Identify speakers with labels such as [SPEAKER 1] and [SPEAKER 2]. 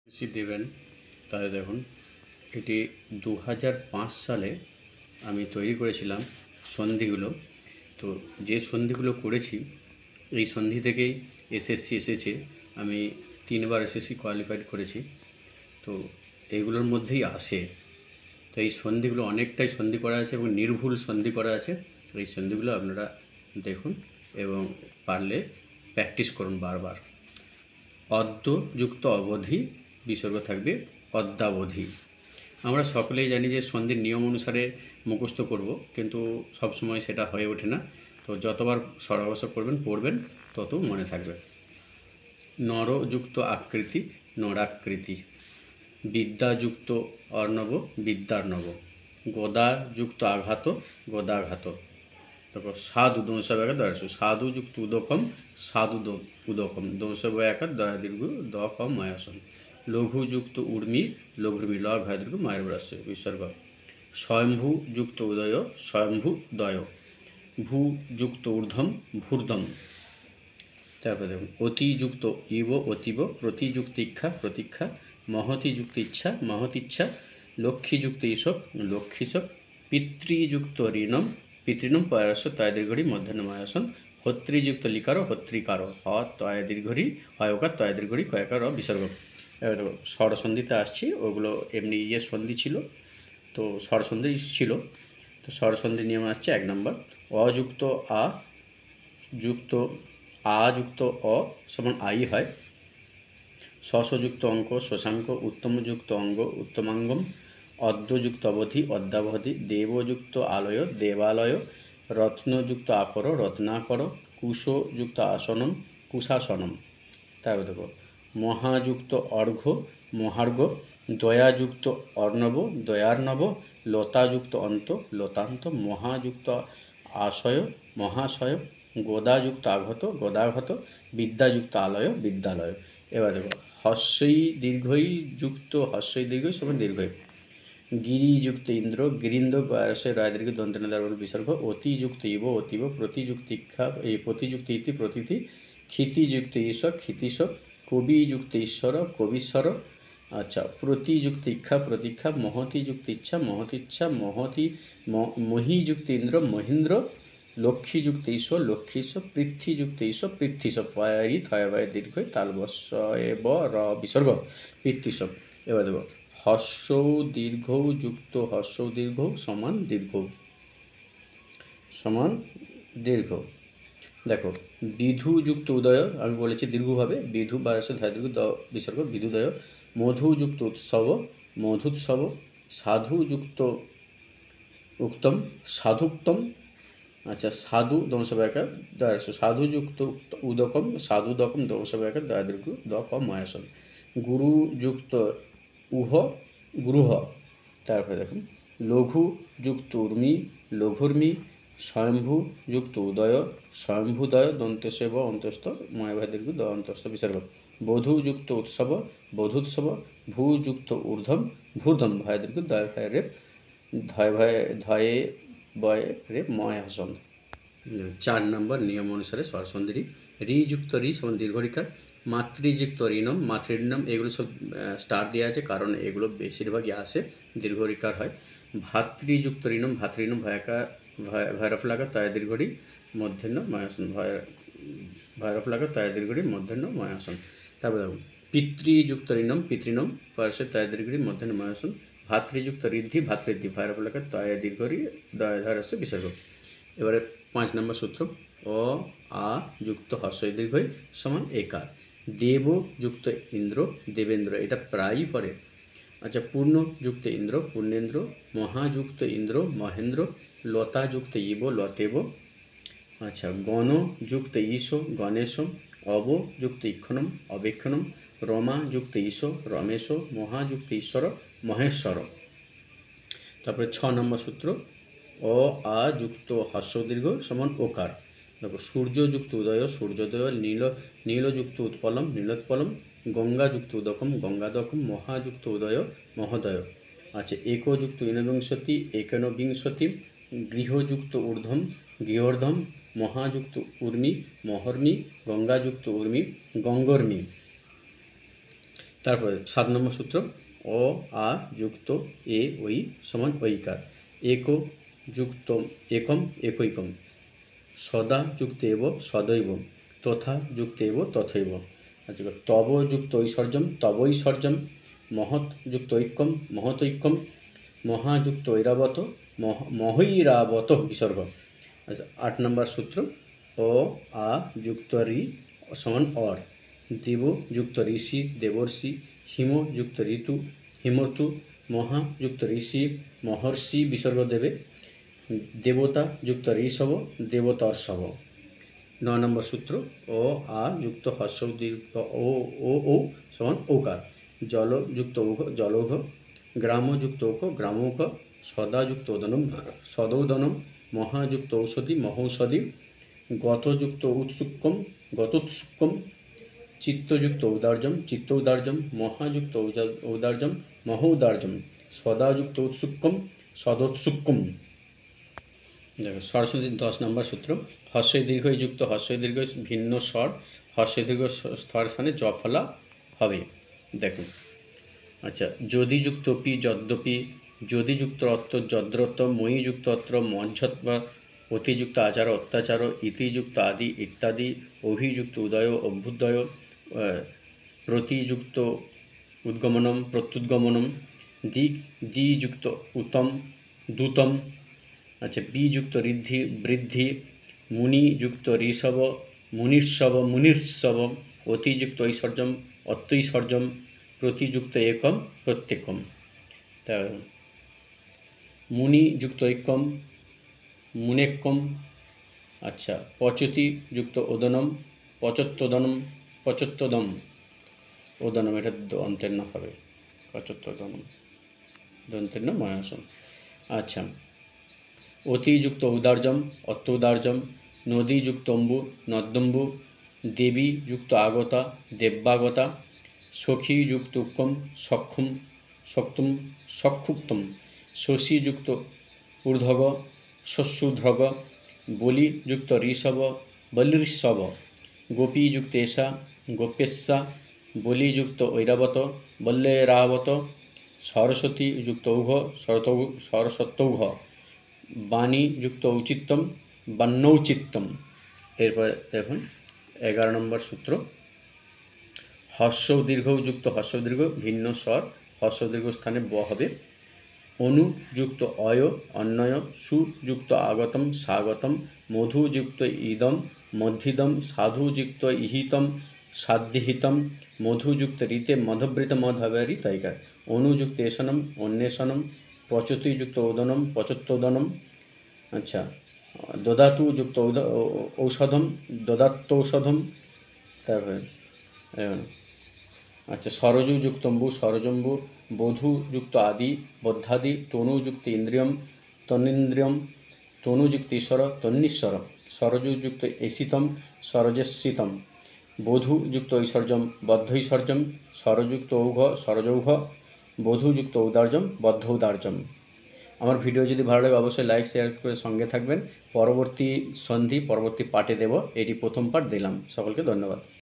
[SPEAKER 1] বেশি দেবেন। তাহলে দেখুন, এটি 2005 সালে আমি তৈরি করেছিলাম সন্ধিগুলো। তো যে সন্ধিগুলো করেছি এই সন্ধি থেকেই এসএসসি এসেছে। আমি 3বার এসএসসি কোয়ালিফাইড করেছি। তো এইগুলোর মধ্যেই আসে। তো এই সন্ধিগুলো অনেকটাই সন্ধি করা আছে এবং নির্ভুল সন্ধি করা আছে। এই সন্ধিগুলো আপনারা দেখুন এবং পারলে প্র্যাকটিস করুন বারবার। অদ্য যুক্ত অবধি বিসর্গ থাকবে অদ্যাবধি। আমরা সকলেই জানি যে সন্ধির নিয়ম অনুসারে মুখস্থ করব, কিন্তু সবসময় সেটা হয়ে ওঠে না। তো যতবার সরাবসর করবেন পড়বেন তত মনে থাকবে। নরযুক্ত আকৃতি নরাকৃতি, বিদ্যাযুক্ত অর্ণব বিদ্যার্ণব, গদাযুক্ত আঘাত গদাঘাত। তারপর সাধু দংশাবায়াকার দয়াসু, সাধুযুক্ত উদকম সাধু উদকম, দংশাবায়াকার দয়া দীর্ঘ দ কম ময়াসন। লঘুযুক্ত উর্মি লঘুর্মি ল ভয় দীর্ঘ মায়ের বরাস্য বিসর্গ। স্বয়ম্ভুযুক্ত উদয় স্বয়ম্ভু দয়, ভূযুক্ত ঊর্ধ্বম ভূর্ধম। তারপরে দেখুন, অতিযুক্ত ইব অতীব, প্রতিযুক্ত ইচ্ছা প্রতীক্ষা, মহতিযুক্ত ইচ্ছা মহতিচ্ছা, লক্ষ্মীযুক্ত ঈশব লক্ষ্মীশব, পিতৃযুক্ত ঋণম পিতৃণম পয়াস তয় দীর্ঘরি মধ্যাহ্নময়াসন। হত্রীযুক্ত লিকার হত্রিকার, হ তয় দীর্ঘরি হয়কার তয় দীর্ঘরি কয়কার বিসর্গ। এবার স্বরসন্ধিতে আসছি, ওগুলো এমনি সন্ধি ছিল, তো স্বরসন্ধি ছিল। তো স্বরসন্ধি নিয়ম আসছে 1 নম্বর, অযুক্ত আ যুক্ত আ যুক্ত অ সমান আই হয়। শশযুক্ত অঙ্ক শশাঙ্ক, উত্তমযুক্ত অঙ্গ উত্তমাঙ্গম, অদ্যযুক্ত অবধি অদ্যাবধি, দেবযুক্ত আলয় দেবালয়, রত্নযুক্ত আকর রত্নাকর, কুশযুক্ত আসনম কুশাসনম। তারপর দেখো, মহাযুক্ত অর্ঘ্য মহার্ঘ্য, দয়াযুক্ত অর্ণব দয়ার্ণব, লতাযুক্ত অন্ত লতান্ত, মহাযুক্ত আশয় মহাশয়, গদাযুক্ত আঘত গদাঘত, বিদ্যাযুক্ত আলয় বিদ্যালয়। এবার দেখো, হস্যই দীর্ঘই যুক্ত হস্যই দীর্ঘই সমান দীর্ঘই। গিরিযুক্ত ইন্দ্র গিরিন্দ্র বয়সে রায় দীর্ঘ দন্তেন দ্বারা বিসর্গ। অতিযুক্ত ইব অতীব, প্রতিযুক্ত ইক্ষা এই প্রতিযুক্ত ইতি প্রতীতি, ক্ষিতিযুক্ত ঈশ্বর ক্ষিতিশব, কবিযুক্ত ঈশ্বর কবিশ্বর। আচ্ছা, প্রতিযুক্ত ইক্ষা প্রতীক্ষা, মহতিযুক্ত ইচ্ছা মহতিচ্ছা, মহিযুক্ত ইন্দ্র মহীন্দ্র, লক্ষ্মীযুক্ত ঈশ্বর লক্ষ্মীশ্বর, পৃথ্বীযুক্ত ঈশ্বর পৃথ্বীশব, ফয়ারি থয়বায় দীর্ঘ তালবস্যে ব র বিসর্গ পৃথ্বীশব। এবার দেখো, হস্য দীর্ঘ যুক্ত হস্য দীর্ঘ সমান দীর্ঘ সমান দীর্ঘ। দেখো, বিধুযুক্ত উদয় আমি বলেছি দীর্ঘ হবে, বিধু বারসে ধায় দীর্ঘ দ বিসর্গ বিধুদয়। মধুযুক্ত উৎসব মধুৎসব, সাধুযুক্ত উক্তম সাধুক্তম। আচ্ছা, সাধু দংশবায়াকার দয়াস, সাধুযুক্ত উদকম সাধুদকম দংশবায়াকার দয়া দীর্ঘ দ কম ময়াসন। গুরুযুক্ত উহ গুরুহ। তারপরে দেখুন, লঘুযুক্ত উর্মি লঘুর্মি, স্বয়ম্ভুযুক্ত উদয় স্বয়ম্ভুদয় দন্তেশব অন্তস্থ ময়ভায় দীর্ঘ দ অন্তস্থ বিসর্গ। বধূযুক্ত উৎসব বধূৎসব, ভূযুক্ত ঊর্ধ্বম ভূর্ধম ভয় দীর্ঘ দয় ভয় রে ধয় ভয় ধয়ে বয় রে ময় হাসন। 4 নম্বর নিয়ম অনুসারে স্বরসন্ধি। ঋযুক্ত ঋ সমান দীর্ঘরিকার, মাতৃযুক্ত ঋণম মাতৃঋণম, এগুলো সব স্টার দেওয়া আছে কারণ এগুলো বেশিরভাগই আসে দীর্ঘরিকার হয়। ভাতৃযুক্ত ঋণম ভাতৃণম ভয়াকার ভৈরব লাগা তয়া দীর্ঘরি মধ্যাহ্ন ময়াসন, ভৈরব লাগা তয়া দীর্ঘরি মধ্যাহ্ন ময়াসন। তারপরে দেখুন, পিতৃযুক্ত ঋণম পিতৃণম পার্শ্বে তয়া দীর্ঘরি মধ্যাহ্ন ময়াসন। ভাতৃযুক্ত ঋদ্ধি ভাতৃদ্ধি ভৈরব লাগা তয়া দীর্ঘরি দয়াধারস্য বিসর্গ। এবারে 5 নম্বর সূত্র, অ আ যুক্ত হস্যই দীর্ঘই সমান একার। দেবযুক্ত ইন্দ্র দেবেন্দ্র, এটা প্রায়ই পড়ে। আচ্ছা, পূর্ণযুক্ত ইন্দ্র পূর্ণেন্দ্র, মহাযুক্ত ইন্দ্র মহেন্দ্র, লতাযুক্ত ইব লতেব। আচ্ছা, গণযুক্ত ঈশ গণেশ, অবযুক্ত ইক্ষণম অবেক্ষণম, রমাযুক্ত ঈশ রমেশ, মহাযুক্ত ঈশ্বর মহেশ্বর। তারপরে 6 নম্বর সূত্র, অ আ যুক্ত হস্য দীর্ঘ সমান ওকার। দেখো, সূর্যযুক্ত উদয় সূর্যোদয়, নীলযুক্ত উৎপলম নীলোৎপলম, গঙ্গাযুক্ত উদকম গঙ্গাদকম, মহাযুক্ত উদয় মহোদয়। আচ্ছা, একযুক্ত ঊনবিংশতি একনবিংশতি, গৃহযুক্ত ঊর্ধ্বম গৃহর্ধম, মহাযুক্ত উর্মি মহর্মি, গঙ্গাযুক্ত উর্মি গঙ্গর্মি। তারপরে 7 নম্বর সূত্র, অ আ যুক্ত এ ওই সমান ঐকার, একো যুক্ত একম একৈকম, সদা যুক্ত এব সদৈব, তথা যুক্ত এব তথৈব। আচ্ছা, তব যুক্ত ঐশ্বর্যম তবৈশ্বর্যম, মহৎ যুক্ত ঐক্যম মহতৈক্যম, মহাযুক্ত ঐরাবত মহৈরাবত বিসর্গ। আচ্ছা, 8 নম্বর সূত্র, অ আ যুক্ত রি সমান অর, দেব যুক্ত ঋষি দেবর্ষি, হিম যুক্ত ঋতু হিমর্তু, মহা যুক্ত ঋষি মহর্ষি বিসর্গ দেবে, দেবতা যুক্ত ঋষভ দেবতর্ষভ। 9 নম্বর সূত্র, অ আ যুক্ত হর্ষ দীর্ঘ ও ও ও সমান ওকার, জল যুক্ত ঔঘ জলৌঘ, গ্রাম যুক্ত ঔঘ গ্রামৌঘ, সদা যুক্ত ওদনম সদৌদনম, মহাযুক্ত ঔষধি মহৌষধি, গতযুক্ত উৎসুক্কম গতোৎসুক্কম, চিত্তযুক্ত ঔদার্যম চিত্তৌদার্যম, মহাযুক্ত ঔদার্যম মহৌদার্যম, সদাযুক্ত উৎসুক্কম সদোৎসুক্কম। দেখো সরস্বতী 10 নম্বর সূত্র, হর্ষই দীর্ঘই যুক্ত হর্ষই দীর্ঘ ভিন্ন স্বর, হর্ষই দীর্ঘ স্থর স্থানে জ ফলা হবে। দেখুন, আচ্ছা, যদি যুক্ত পি যদ্যপি, যদি যুক্ত অত্র যদ্রত্ব, মই যুক্ত অত্র মজ্জত্বা, অতিযুক্ত আচার অত্যাচার, ইতিযুক্ত আদি ইত্যাদি, অভিযুক্ত উদয় অভ্যুদয়, প্রতিযুক্ত উদ্গমনম প্রত্যুদ্গমনম, দিক দ্বিযুক্ত উত্তম দ্যুতম। আচ্ছা, বিযুক্ত ঋদ্ধি বৃদ্ধি, মুনিযুক্ত ঋষভ মুনির্ষভ, অতিযুক্ত ঐশ্বর্যম অত্যৈশ্বর্যম, প্রতিযুক্ত একম প্রত্যেকম। তা মুনিযুক্ত ঐক্যম মুনেক্কম। আচ্ছা, পচতি যুক্ত ওদনম পচত্তদম ওদনম, এটা দন্তের না হবে, পচত্তদনম দন্তের না ময়াসম। আচ্ছা, অতিযুক্ত ঔদার্যম অত্যৌদার্যম, নদীযুক্ত অম্বু নদ্যম্বু, দেবী যুক্ত আগতা দেব্যাগতা, সখীযুক্ত উক্কম সক্ষম সক্তুম সক্ষুক্তম, শশীযুক্ত ঊর্ধ্বগ শস্যূর্ধ্বগ, বলিযুক্ত ঋষভ বলির্ষভ, গোপীযুক্ত এষা গোপ্যেশা, বলিযুক্ত ঐরাবত বল্লেরাবত, সরস্বতী যুক্ত ঔঘ সরস্বত্যৌঘ, বাণী যুক্ত ঔচিত্যম বাণ্যৌচিত্যম। এরপরে দেখুন 11 নম্বর সূত্র, হর্ষ দীর্ঘ যুক্ত হর্ষ দীর্ঘ ভিন্ন স্বর, হর্ষ দীর্ঘ স্থানে ব হবে, অনুযুক্ত অয় অন্বয়, সুযুক্ত আগতম স্বাগতম, মধুযুক্ত ইদম মধ্যিদম, সাধুযুক্ত ইহিতম সাধ্যহিতম, মধুযুক্ত ঋতে মধবৃত মধ হবে ঋতৈকার, অনুযুক্ত এষণম অন্বেষণম, পচতিযুক্ত ওদনম পচত্তোদনম। আচ্ছা, দদাতু যুক্ত ঔষধম দদাত্তৌষধম। তারপরে আচ্ছা, সরজু যুক্তম্বু সরজম্বু, বধূ যুক্ত আদি বদ্ধাদি, তনুযুক্ত ইন্দ্রিয়ম তন্নিন্দ্রিয়ম, তনুযুক্ত ঈশ্বর তন্নীশ্বর, সরজু যুক্ত এসিতম সরজেস্সিতম, বধূ যুক্ত ঐশ্বর্যম বদ্ধৈশ্বর্যম, সরযুক্ত ঔঘ সরযৌঘ, বধূযুক্ত ঔদার্যম বদ্ধৌদার্যম। আমার ভিডিও যদি ভালো লাগে অবশ্যই লাইক শেয়ার করে সঙ্গে থাকবেন। পরবর্তী সন্ধি পরবর্তী পার্টে দেব, এটি প্রথম পার্ট দিলাম। সকলকে ধন্যবাদ।